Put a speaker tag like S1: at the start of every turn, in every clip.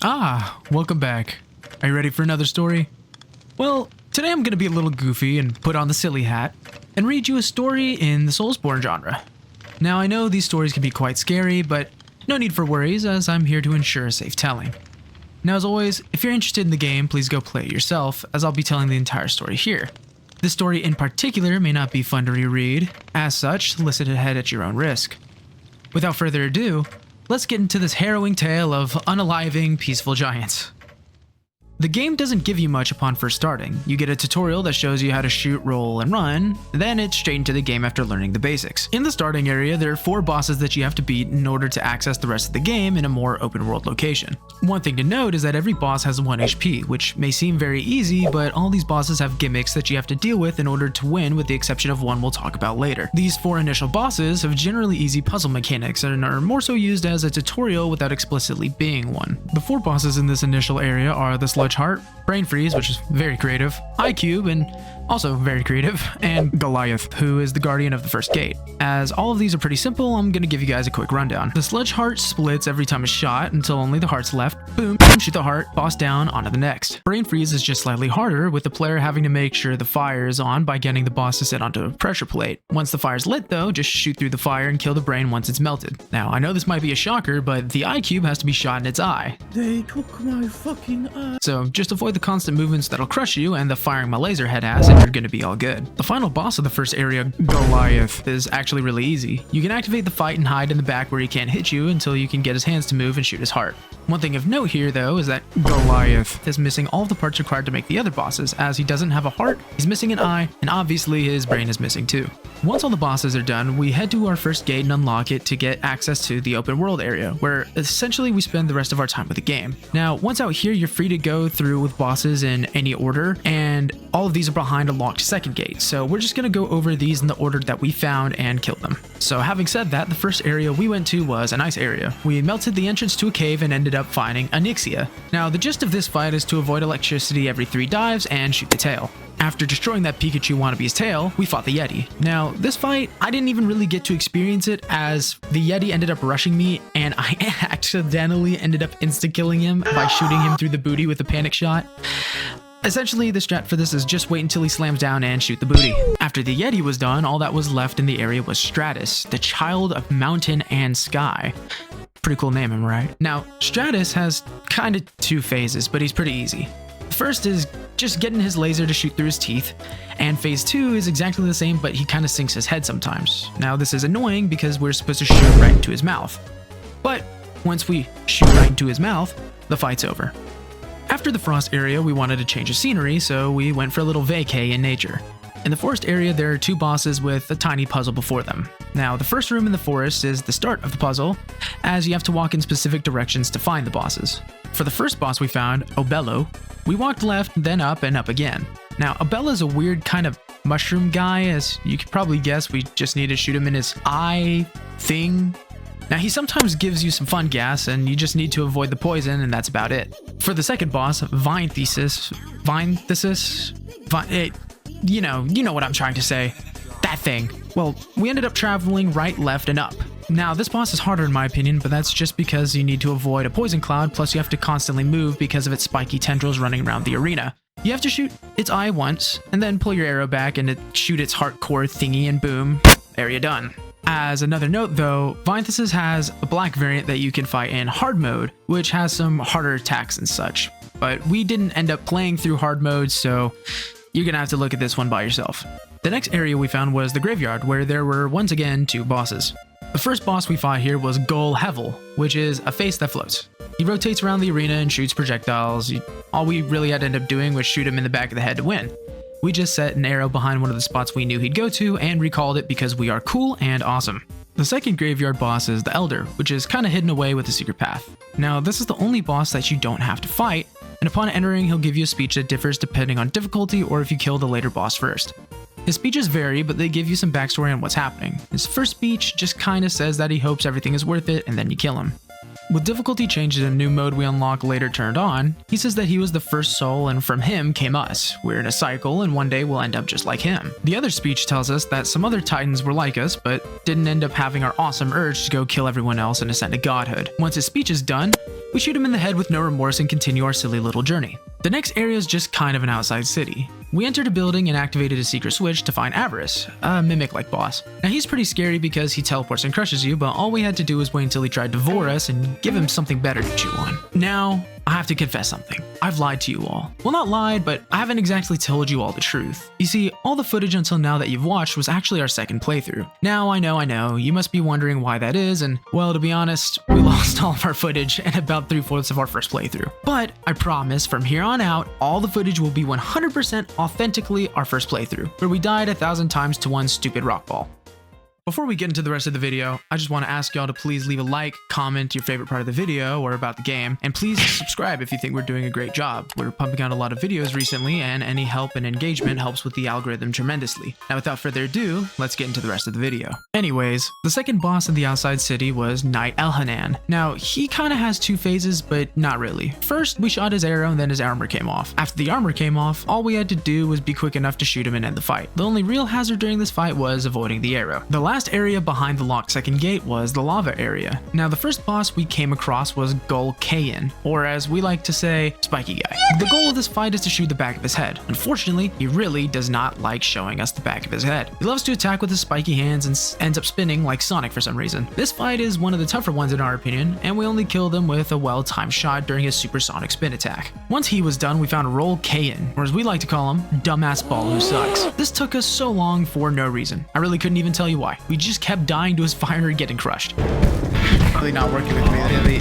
S1: Welcome back. Are you ready for another story? Well, today I'm going to be a little goofy and put on the silly hat and read you a story in the Soulsborne genre. Now, I know these stories can be quite scary, but no need for worries as I'm here to ensure safe telling. Now, as always, if you're interested in the game, please go play it yourself, as I'll be telling the entire story here. This story in particular may not be fun to reread, as such, listen ahead at your own risk. Without further ado, let's get into this harrowing tale of unaliving peaceful giants. The game doesn't give you much upon first starting. You get a tutorial that shows you how to shoot, roll, and run, then it's straight into the game after learning the basics. In the starting area, there are 4 bosses that you have to beat in order to access the rest of the game in a more open world location. One thing to note is that every boss has 1 HP, which may seem very easy, but all these bosses have gimmicks that you have to deal with in order to win, with the exception of one we'll talk about later. These 4 initial bosses have generally easy puzzle mechanics and are more so used as a tutorial without explicitly being one. The 4 bosses in this initial area are the Sludge Heart, Brain Freeze, which is very creative, iCube, and also very creative, and Goliath, who is the guardian of the first gate. As all of these are pretty simple, I'm gonna give you guys a quick rundown. The Sludge Heart splits every time it's shot until only the heart's left. Boom, shoot the heart, boss down, onto the next. Brain Freeze is just slightly harder, with the player having to make sure the fire is on by getting the boss to sit onto a pressure plate. Once the fire's lit though, just shoot through the fire and kill the brain once it's melted. Now, I know this might be a shocker, but the iCube has to be shot in its eye.
S2: They took my fucking eye.
S1: So just avoid the constant movements that'll crush you and the firing my laser head ass, and you're gonna be all good. The final boss of the first area, Goliath, is actually really easy. You can activate the fight and hide in the back where he can't hit you until you can get his hands to move and shoot his heart. One thing of note here though is that Goliath is missing all of the parts required to make the other bosses, as he doesn't have a heart, he's missing an eye, and obviously his brain is missing too. Once all the bosses are done, we head to our first gate and unlock it to get access to the open world area, where essentially we spend the rest of our time with the game. Now, once out here, you're free to go through with bosses in any order, and all of these are behind a locked second gate, so we're just gonna go over these in the order that we found and kill them. So having said that, the first area we went to was a nice area. We melted the entrance to a cave and ended up finding Onyxia. Now, the gist of this fight is to avoid electricity every 3 dives and shoot the tail. After destroying that Pikachu wannabe's tail, we fought the Yeti. Now, this fight, I didn't even really get to experience it, as the Yeti ended up rushing me and I accidentally ended up insta-killing him by shooting him through the booty with a panic shot. Essentially, the strat for this is just wait until he slams down and shoot the booty. After the Yeti was done, all that was left in the area was Stratus, the child of mountain and sky. Pretty cool name, am I right? Now, Stratus has kind of 2 phases, but he's pretty easy. The first is just getting his laser to shoot through his teeth, and phase 2 is exactly the same, but he kind of sinks his head sometimes. Now, this is annoying because we're supposed to shoot right into his mouth. But once we shoot right into his mouth, the fight's over. After the frost area, we wanted to change the scenery, so we went for a little vacay in nature. In the forest area, there are 2 bosses with a tiny puzzle before them. Now, the first room in the forest is the start of the puzzle, as you have to walk in specific directions to find the bosses. For the first boss we found, Obello, we walked left, then up, and up again. Now, Obello's a weird kind of mushroom guy, as you could probably guess. We just need to shoot him in his eye thing. Now, he sometimes gives you some fun gas, and you just need to avoid the poison, and that's about it. For the second boss, you know what I'm trying to say. That thing. Well, we ended up traveling right, left, and up. Now, this boss is harder in my opinion, but that's just because you need to avoid a poison cloud, plus you have to constantly move because of its spiky tendrils running around the arena. You have to shoot its eye once, and then pull your arrow back and shoot its heart core thingy, and boom, area done. As another note though, Vinthesis has a black variant that you can fight in hard mode, which has some harder attacks and such. But we didn't end up playing through hard mode, so you're gonna have to look at this one by yourself. The next area we found was the graveyard, where there were once again 2 bosses. The first boss we fought here was Gol Hevel, which is a face that floats. He rotates around the arena and shoots projectiles. All we really had to end up doing was shoot him in the back of the head to win. We just set an arrow behind one of the spots we knew he'd go to and recalled it because we are cool and awesome. The second graveyard boss is the Elder, which is kind of hidden away with a secret path. Now, this is the only boss that you don't have to fight, and upon entering, he'll give you a speech that differs depending on difficulty or if you kill the later boss first. His speeches vary, but they give you some backstory on what's happening. His first speech just kinda says that he hopes everything is worth it, and then you kill him. With difficulty changes in a new mode we unlock later turned on, he says that he was the first soul and from him came us. We're in a cycle and one day we'll end up just like him. The other speech tells us that some other titans were like us, but didn't end up having our awesome urge to go kill everyone else and ascend to godhood. Once his speech is done, we shoot him in the head with no remorse and continue our silly little journey. The next area is just kind of an outside city. We entered a building and activated a secret switch to find Avarice, a mimic-like boss. Now he's pretty scary because he teleports and crushes you, but all we had to do was wait until he tried to devour us and give him something better to chew on. Now, I have to confess something. I've lied to you all. Well, not lied, but I haven't exactly told you all the truth. You see, all the footage until now that you've watched was actually our second playthrough. Now, I know, you must be wondering why that is, and well, to be honest, we lost all of our footage and about 3/4 of our first playthrough. But I promise, from here on out, all the footage will be 100% authentically our first playthrough, where we died 1,000 times to one stupid rock ball. Before we get into the rest of the video, I just want to ask y'all to please leave a like, comment your favorite part of the video or about the game, and please subscribe if you think we're doing a great job. We're pumping out a lot of videos recently, and any help and engagement helps with the algorithm tremendously. Now without further ado, let's get into the rest of the video. Anyways, the second boss in the outside city was Knight Elhanan. Now, he kinda has two phases, but not really. First, we shot his arrow and then his armor came off. After the armor came off, all we had to do was be quick enough to shoot him and end the fight. The only real hazard during this fight was avoiding the arrow. The last area behind the locked second gate was the lava area. Now the first boss we came across was Gul Kayan, or as we like to say, Spiky Guy. The goal of this fight is to shoot the back of his head. Unfortunately, he really does not like showing us the back of his head. He loves to attack with his spiky hands and ends up spinning like Sonic for some reason. This fight is one of the tougher ones in our opinion, and we only killed him with a well-timed shot during his supersonic spin attack. Once he was done, we found Roll Kayan, or as we like to call him, Dumbass Ball Who Sucks. This took us so long for no reason. I really couldn't even tell you why. We just kept dying to his fire and getting crushed.
S3: Really not working with me. Really.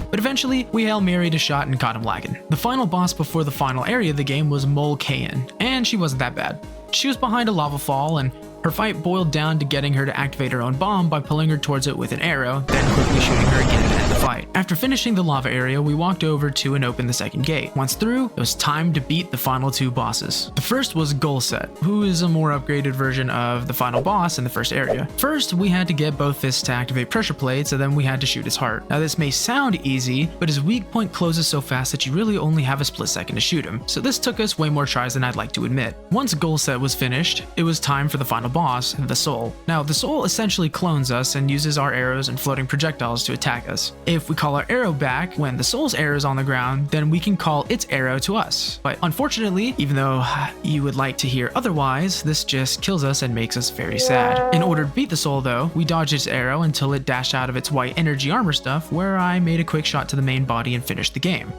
S1: But eventually, we Hail Married a shot and caught him lagging. The final boss before the final area of the game was Mole Kayan, and she wasn't that bad. She was behind a lava fall, and her fight boiled down to getting her to activate her own bomb by pulling her towards it with an arrow, then quickly shooting her again to end the fight. After finishing the lava area, we walked over to and opened the second gate. Once through, it was time to beat the final two bosses. The first was Gulset, who is a more upgraded version of the final boss in the first area. First, we had to get both fists to activate pressure plates, and then we had to shoot his heart. Now this may sound easy, but his weak point closes so fast that you really only have a split second to shoot him, so this took us way more tries than I'd like to admit. Once Gulset was finished, it was time for the final boss, the Soul. Now, the Soul essentially clones us and uses our arrows and floating projectiles to attack us. If we call our arrow back when the Soul's arrow is on the ground, then we can call its arrow to us. But unfortunately, even though you would like to hear otherwise, this just kills us and makes us very sad. In order to beat the Soul though, we dodged its arrow until it dashed out of its white energy armor stuff, where I made a quick shot to the main body and finished the game.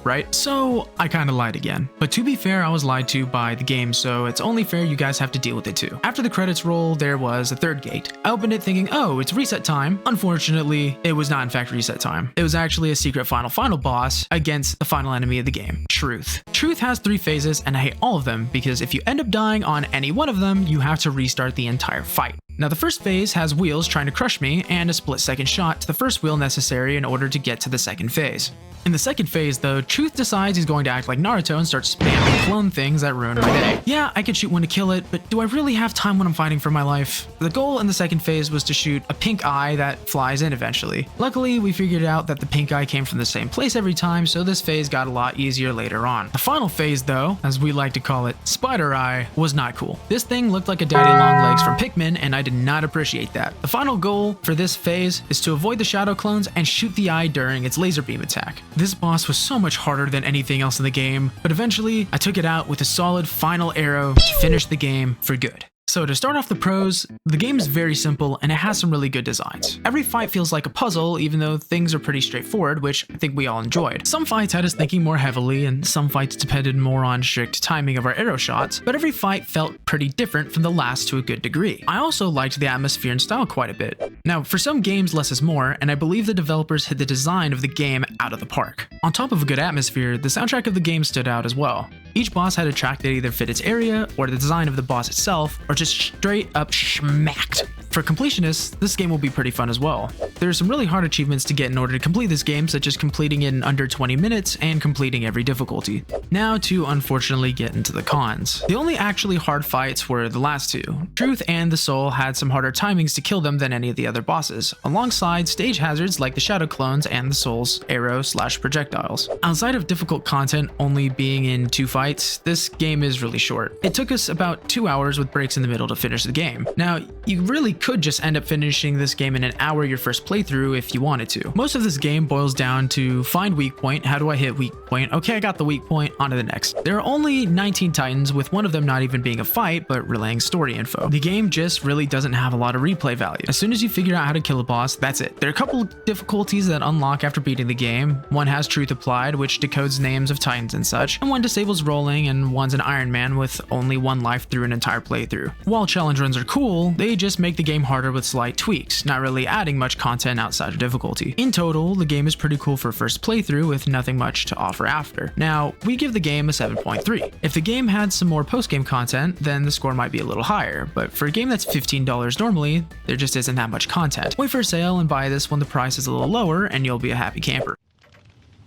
S1: Right? So I kinda lied again. But to be fair, I was lied to by the game, so it's only fair you guys have to deal with it too. After the credits roll, there was a third gate. I opened it thinking, oh, it's reset time. Unfortunately, it was not in fact reset time. It was actually a secret final boss against the final enemy of the game, Truth. Truth has 3 phases, and I hate all of them because if you end up dying on any one of them, you have to restart the entire fight. Now the first phase has wheels trying to crush me and a split-second shot to the first wheel necessary in order to get to the second phase. In the second phase though, Truth decides he's going to act like Naruto and start spamming clone things that ruin my day. Yeah, I could shoot one to kill it, but do I really have time when I'm fighting for my life? The goal in the second phase was to shoot a pink eye that flies in eventually. Luckily, we figured out that the pink eye came from the same place every time, so this phase got a lot easier later on. The final phase though, as we like to call it, Spider Eye, was not cool. This thing looked like a daddy long legs from Pikmin, and I did not appreciate that. The final goal for this phase is to avoid the shadow clones and shoot the eye during its laser beam attack. This boss was so much harder than anything else in the game, but eventually I took it out with a solid final arrow to finish the game for good. So to start off the pros, the game is very simple and it has some really good designs. Every fight feels like a puzzle even though things are pretty straightforward, which I think we all enjoyed. Some fights had us thinking more heavily and some fights depended more on strict timing of our arrow shots, but every fight felt pretty different from the last to a good degree. I also liked the atmosphere and style quite a bit. Now for some games less is more, and I believe the developers hit the design of the game out of the park. On top of a good atmosphere, the soundtrack of the game stood out as well. Each boss had a track that either fit its area or the design of the boss itself, or just straight up smacked For completionists, this game will be pretty fun as well. There are some really hard achievements to get in order to complete this game, such as completing it in under 20 minutes and completing every difficulty. Now to unfortunately get into the cons. The only actually hard fights were the last two. Truth and the Soul had some harder timings to kill them than any of the other bosses, alongside stage hazards like the Shadow Clones and the Soul's arrow/projectiles. Outside of difficult content only being in 2 fights, this game is really short. It took us about 2 hours with breaks in the middle to finish the game. Now, you really could just end up finishing this game in an hour your first playthrough if you wanted to. Most of this game boils down to find weak point, how do I hit weak point, okay I got the weak point, on to the next. There are only 19 titans, with one of them not even being a fight but relaying story info. The game just really doesn't have a lot of replay value. As soon as you figure out how to kill a boss, that's it. There are a couple difficulties that unlock after beating the game. One has Truth Applied, which decodes names of titans and such, and one disables rolling, and one's an Iron Man with only 1 life through an entire playthrough. While challenge runs are cool, they just make the game harder with slight tweaks, not really adding much content outside of difficulty. In total, the game is pretty cool for first playthrough with nothing much to offer after. Now, we give the game a 7.3. If the game had some more post-game content, then the score might be a little higher, but for a game that's $15 normally, there just isn't that much content. Wait for a sale and buy this when the price is a little lower and you'll be a happy camper.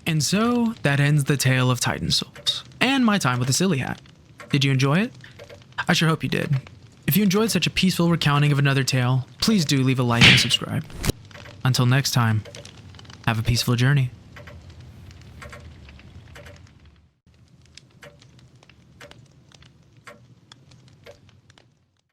S1: And so, that ends the tale of Titan Souls, and my time with the Silly Hat. Did you enjoy it? I sure hope you did. If you enjoyed such a peaceful recounting of another tale, please do leave a like and subscribe. Until next time, have a peaceful journey.